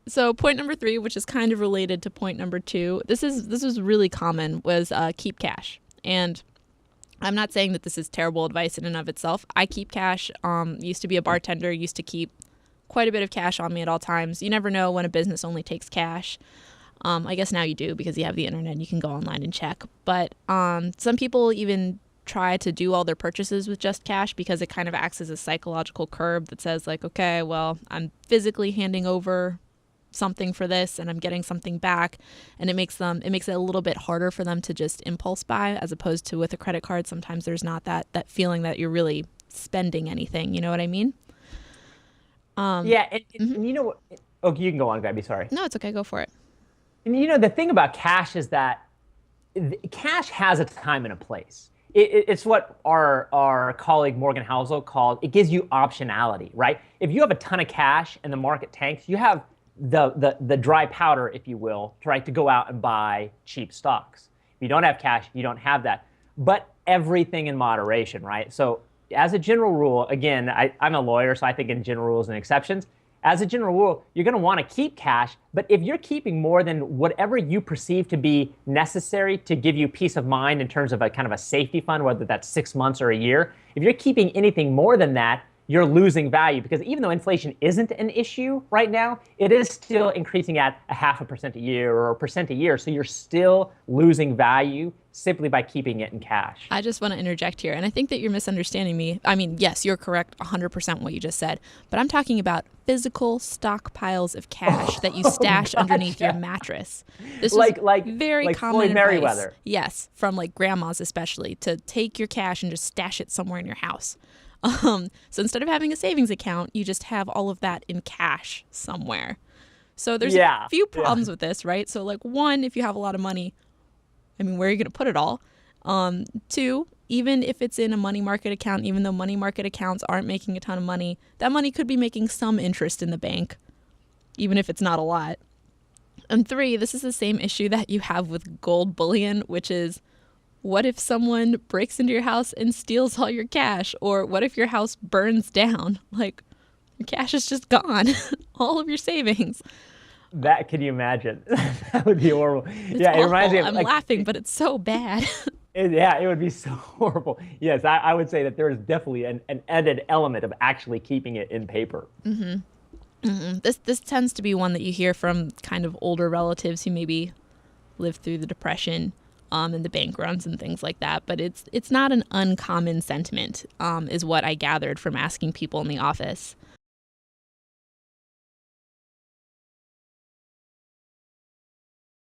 So point number 3, which is kind of related to point number 2, this was really common, was keep cash. And I'm not saying that this is terrible advice in and of itself. I keep cash. Used to be a bartender, used to keep quite a bit of cash on me at all times. You never know when a business only takes cash. I guess now you do because you have the internet and you can go online and check. But some people even try to do all their purchases with just cash because it kind of acts as a psychological curb that says like, okay, well, I'm physically handing over something for this and I'm getting something back, and it makes it a little bit harder for them to just impulse buy, as opposed to with a credit card. Sometimes there's not that feeling that you're really spending anything. You know what I mean? Yeah, and you know what? Oh, you can go on, Gaby. Sorry. No, it's okay. Go for it. And the thing about cash is that cash has a time and a place. It's what our colleague Morgan Housel called, it gives you optionality, right? If you have a ton of cash and the market tanks, you have the dry powder, if you will, to go out and buy cheap stocks. If you don't have cash, you don't have that. But everything in moderation, right? So as a general rule, again, I'm a lawyer, so I think in general rules and exceptions. As a general rule, you're going to want to keep cash, but if you're keeping more than whatever you perceive to be necessary to give you peace of mind in terms of a kind of a safety fund, whether that's 6 months or a year, if you're keeping anything more than that, you're losing value, because even though inflation isn't an issue right now, it is still increasing at 0.5% a year or 1% a year. So you're still losing value simply by keeping it in cash. I just want to interject here, and I think that you're misunderstanding me. I mean, yes, you're correct 100% what you just said, but I'm talking about physical stockpiles of cash that you stash underneath your mattress. This is very common Floyd advice. Merriweather. Yes, from like grandmas especially, to take your cash and just stash it somewhere in your house. So instead of having a savings account, you just have all of that in cash somewhere. So there's a few problems with this, right? So like, one, if you have a lot of money, I mean, where are you going to put it all? 2, even if it's in a money market account, even though money market accounts aren't making a ton of money, that money could be making some interest in the bank, even if it's not a lot. And 3, this is the same issue that you have with gold bullion, which is, what if someone breaks into your house and steals all your cash? Or what if your house burns down? Like, your cash is just gone. All of your savings. That, can you imagine? That would be horrible. It's awful. It reminds me of, I'm laughing, but it's so bad. It would be so horrible. Yes, I would say that there is definitely an added element of actually keeping it in paper. Mm-hmm. Mm-hmm. This tends to be one that you hear from kind of older relatives who maybe lived through the Depression. And the bank runs and things like that. But it's not an uncommon sentiment, is what I gathered from asking people in the office.